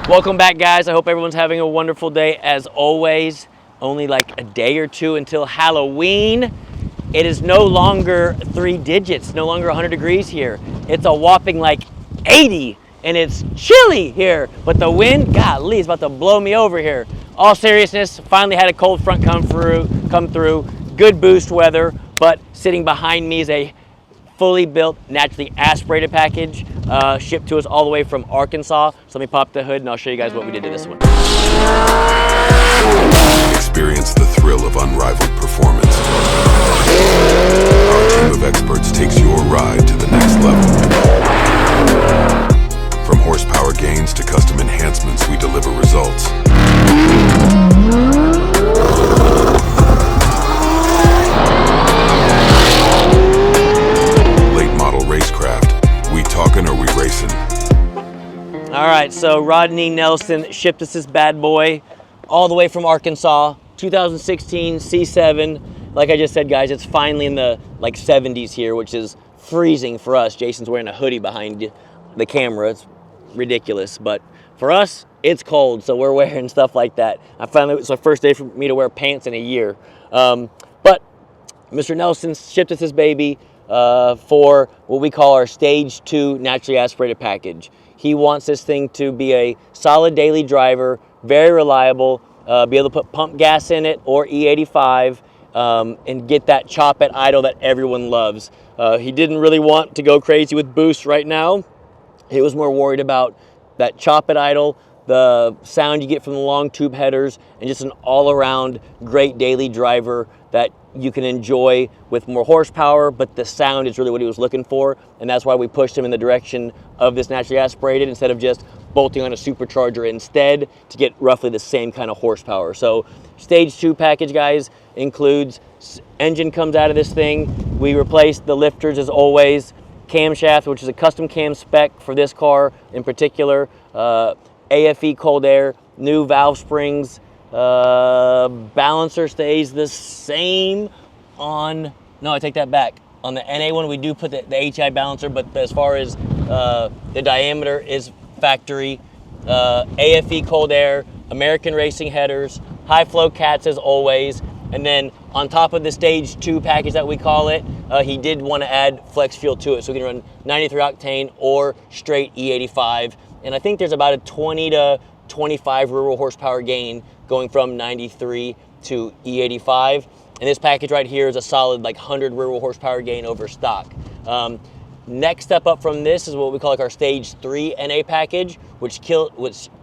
Welcome back, guys. I hope everyone's having a wonderful day as always. Only like a day or two until Halloween. It is no longer 3 digits, no longer 100 degrees here. It's a whopping like 80, and it's chilly here. But the wind, golly, is about to blow me over here. All seriousness, finally had a cold front come through. Good boost weather, but sitting behind me is a fully built, naturally aspirated package, shipped to us all the way from Arkansas. So let me pop the hood and I'll show you guys what we did to this one. Experience the thrill of unrivaled performance. Our team of experts takes your ride to the next level. From horsepower gains to custom enhancements, we deliver results. Talking or we racing? All right, so Rodney Nelson shipped us this bad boy all the way from Arkansas, 2016 C7. Like I just said, guys, it's finally in the like 70s here, which is freezing for us. Jason's wearing a hoodie behind the camera. It's ridiculous, but for us, it's cold, so we're wearing stuff like that. It's the first day for me to wear pants in a year. But Mr. Nelson shipped us this baby for what we call our Stage 2 Naturally Aspirated package. He wants this thing to be a solid daily driver, very reliable, be able to put pump gas in it or E85, and get that chop at idle that everyone loves. He didn't really want to go crazy with boost right now. He was more worried about that chop at idle, the sound you get from the long tube headers, and just an all-around great daily driver that you can enjoy with more horsepower, but the sound is really what he was looking for, and that's why we pushed him in the direction of this naturally aspirated instead of just bolting on a supercharger instead to get roughly the same kind of horsepower. So Stage 2 package, guys, includes engine comes out of this thing. We replaced the lifters as always, camshaft, which is a custom cam spec for this car in particular, AFE cold air, new valve springs, balancer stays the same on, no, I take that back. On the NA one, we do put the HI balancer, but as far as the diameter is factory. AFE cold air, American racing headers, high flow cats as always. And then on top of the Stage 2 package that we call it, he did want to add flex fuel to it. So we can run 93 octane or straight E85. And I think there's about a 20 to 25 rural horsepower gain going from 93 to E85. And this package right here is a solid like 100 rural horsepower gain over stock. Next step up from this is what we call like our Stage 3 NA package, which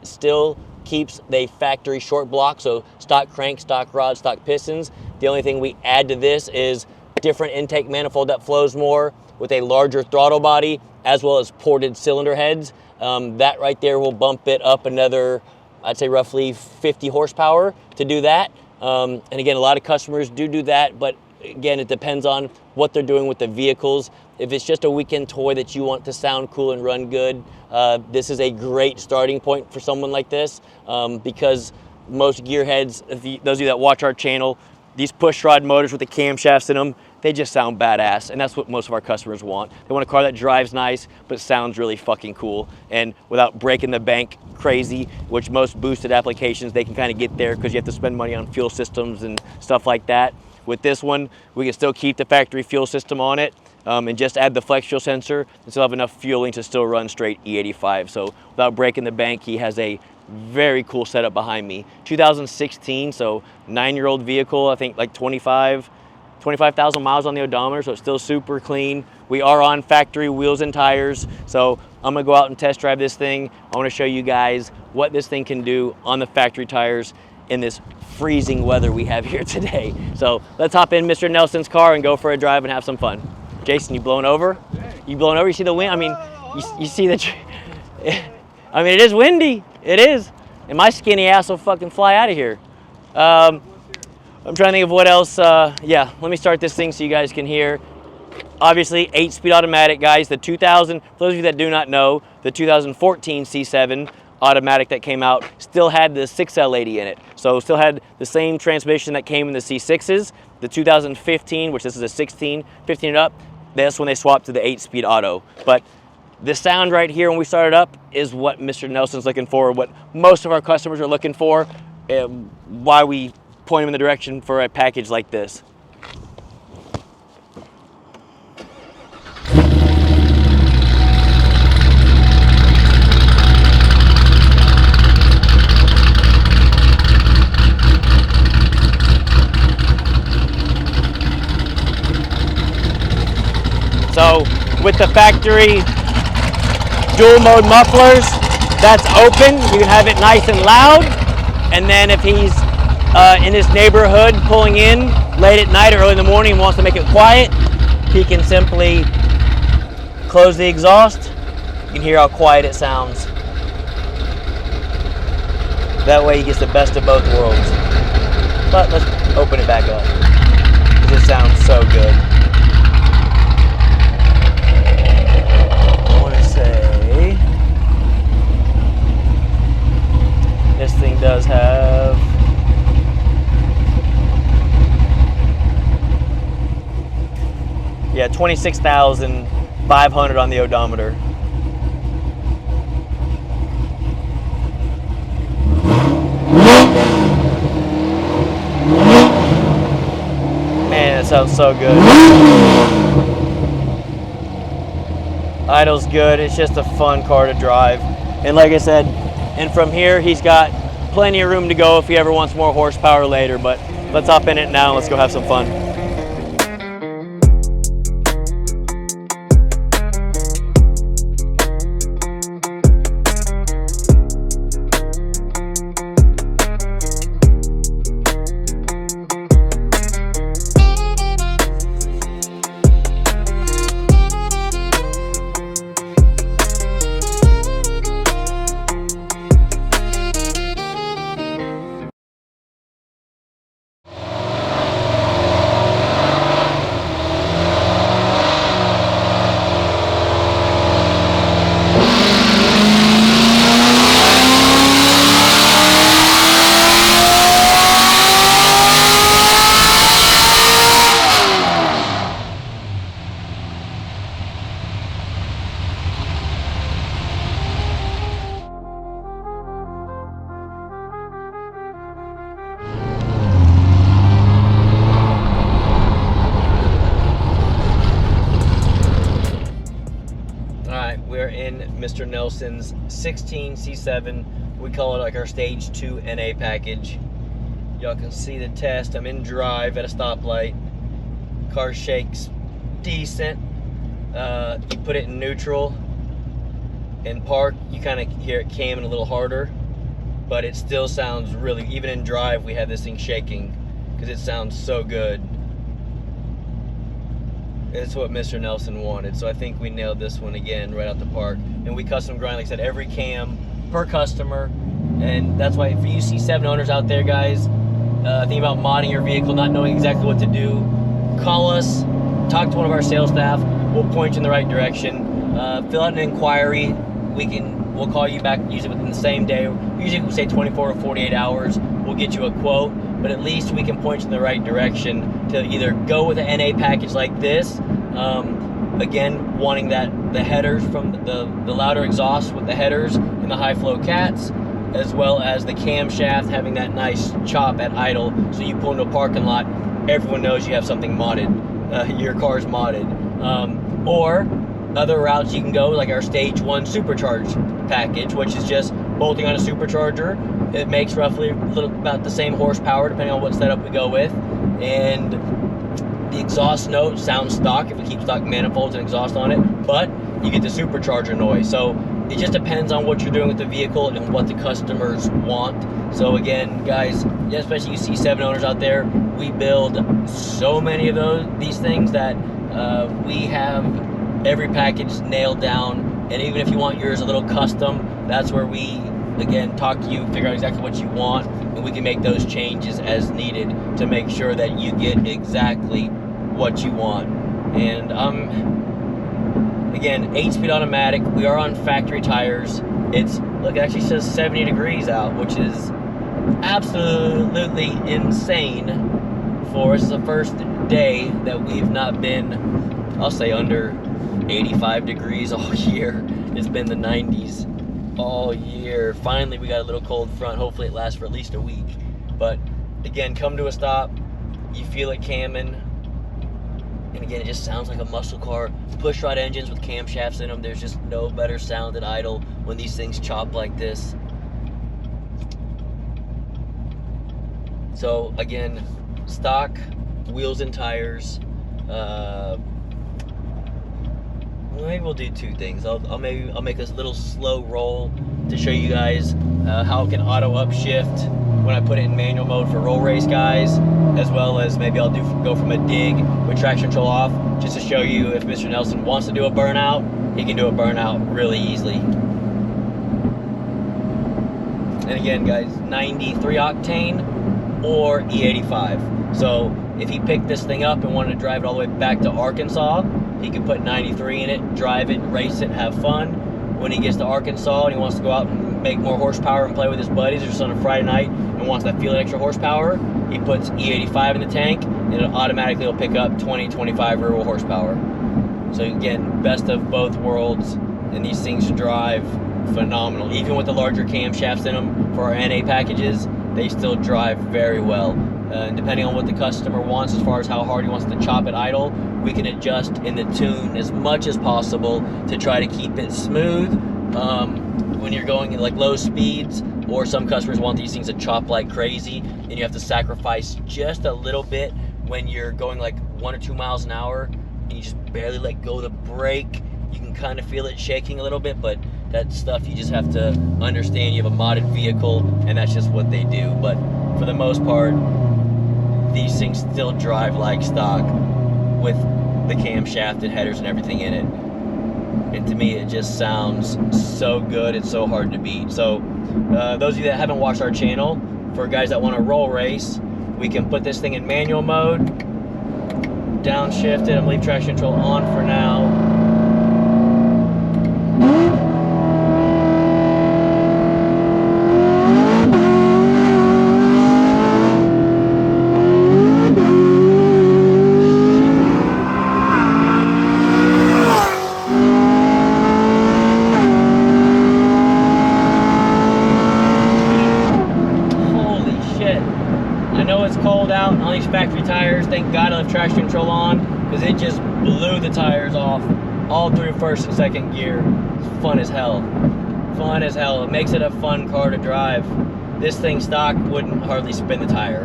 still keeps the factory short block, so stock crank, stock rod, stock pistons. The only thing we add to this is different intake manifold that flows more with a larger throttle body, as well as ported cylinder heads. That right there will bump it up another, I'd say roughly 50 horsepower to do that. And again, a lot of customers do that, but again, it depends on what they're doing with the vehicles. If it's just a weekend toy that you want to sound cool and run good, this is a great starting point for someone like this, because most gearheads, those of you that watch our channel, these push rod motors with the camshafts in them, they just sound badass, and that's what most of our customers want. They want a car that drives nice, but sounds really fucking cool, and without breaking the bank crazy, which most boosted applications, they can kind of get there because you have to spend money on fuel systems and stuff like that. With this one, we can still keep the factory fuel system on it, and just add the flex fuel sensor and still have enough fueling to still run straight E85. So without breaking the bank, he has a very cool setup behind me. 2016, so 9-year-old vehicle, I think like 25,000 miles on the odometer, so it's still super clean. We are on factory wheels and tires, so I'm gonna go out and test drive this thing. I wanna show you guys what this thing can do on the factory tires in this freezing weather we have here today. So let's hop in Mr. Nelson's car and go for a drive and have some fun. Jason, you blowing over? You blowing over? You see the wind? I mean, you see the, I mean, it is windy. It is. And my skinny ass will fucking fly out of here. I'm trying to think of what else. Yeah, let me start this thing so you guys can hear. Obviously, 8-speed automatic, guys. The 2000, for those of you that do not know, the 2014 C7 automatic that came out still had the 6L80 in it. So still had the same transmission that came in the C6s. The 2015, which this is a 16, 15 and up, that's when they swapped to the 8-speed auto. But This sound right here when we start it up is what Mr. Nelson's looking for, what most of our customers are looking for, why we point them in the direction for a package like this. So with the factory dual mode mufflers, that's open. You can have it nice and loud. And then if he's in his neighborhood pulling in late at night or early in the morning and wants to make it quiet, he can simply close the exhaust. You can hear how quiet it sounds. That way he gets the best of both worlds. But let's open it back up, because it sounds so good. This thing does have yeah, 26,500 on the odometer. Man, it sounds so good. Idle's good. It's just a fun car to drive. And like I said, and from here, he's got plenty of room to go if he ever wants more horsepower later, but let's hop in it now and let's go have some fun. Mr. Nelson's 16 C7. We call it like our stage 2 NA package. Y'all can see the test. I'm in drive at a stoplight. Car shakes decent. You put it in neutral. In park, you kind of hear it camming a little harder, but it still sounds really, even in drive, we have this thing shaking because it sounds so good. It's what Mr. Nelson wanted, so I think we nailed this one again right out the park. And we custom grind, like I said, every cam per customer, and that's why for you C7 owners out there, guys, thinking about modding your vehicle, not knowing exactly what to do, call us, talk to one of our sales staff. We'll point you in the right direction. Fill out an inquiry. We'll call you back usually within the same day. Usually we say 24 or 48 hours. We'll get you a quote, but at least we can point you in the right direction to either go with an NA package like this. Again, wanting the headers from the louder exhaust with the headers and the high flow cats, as well as the camshaft having that nice chop at idle, so you pull into a parking lot, everyone knows you have something modded, your car's modded. Or other routes you can go, like our stage 1 supercharged package, which is just bolting on a supercharger. It makes roughly about the same horsepower depending on what setup we go with, and the exhaust note sounds stock if we keep stock manifolds and exhaust on it, but you get the supercharger noise. So it just depends on what you're doing with the vehicle and what the customers want. So again, guys, especially you C7 owners out there, we build so many of these things that we have every package nailed down. And even if you want yours a little custom, that's where we again talk to you, figure out exactly what you want, and we can make those changes as needed to make sure that you get exactly what you want. And again, 8-speed automatic. We are on factory tires. Look, it actually says 70 degrees out, which is absolutely insane for us. It's the first day that we've not been, I'll say, under 85 degrees all year. It's been the 90s all year. Finally, we got a little cold front. Hopefully it lasts for at least a week. But again, come to a stop, you feel it camming, and again, it just sounds like a muscle car. Push rod engines with camshafts in them. There's just no better sound at idle when these things chop like this. So again, stock wheels and tires. Maybe we'll do two things. I'll make this little slow roll to show you guys how it can auto upshift when I put it in manual mode for roll race guys, as well as maybe I'll go from a dig with traction control off, just to show you if Mr. Nelson wants to do a burnout, he can do a burnout really easily. And again, guys, 93 octane or E85. So if he picked this thing up and wanted to drive it all the way back to Arkansas, he could put 93 in it, drive it, race it, have fun. When he gets to Arkansas and he wants to go out and make more horsepower and play with his buddies, or just on a Friday night and wants that feel extra horsepower, he puts E85 in the tank and it automatically will pick up 20-25 rear wheel horsepower. So again, best of both worlds, and these things drive phenomenal. Even with the larger camshafts in them for our NA packages, they still drive very well. And depending on what the customer wants as far as how hard he wants to chop it idle, we can adjust in the tune as much as possible to try to keep it smooth when you're going at like low speeds, or some customers want these things to chop like crazy and you have to sacrifice just a little bit when you're going like 1 or 2 miles an hour and you just barely let go of the brake. You can kind of feel it shaking a little bit, but that stuff you just have to understand. You have a modded vehicle and that's just what they do. But for the most part, these things still drive like stock with the camshafted headers and everything in it. And to me, it just sounds so good. It's so hard to beat. So those of you that haven't watched our channel, for guys that want to roll race, we can put this thing in manual mode, downshift it, and leave traction control on for now. Factory tires, thank God I left traction control on, because it just blew the tires off all through first and second gear. It's fun as hell. Fun as hell. It makes it a fun car to drive. This thing stock wouldn't hardly spin the tire.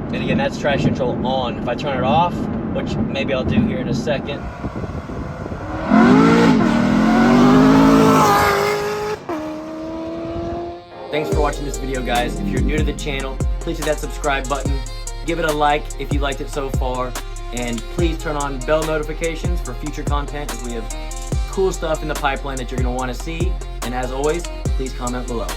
And again, that's traction control on. If I turn it off, which maybe I'll do here in a second, thanks for watching this video, guys. If you're new to the channel, please hit that subscribe button. Give it a like if you liked it so far. And please turn on bell notifications for future content, as we have cool stuff in the pipeline that you're going to want to see. And as always, please comment below.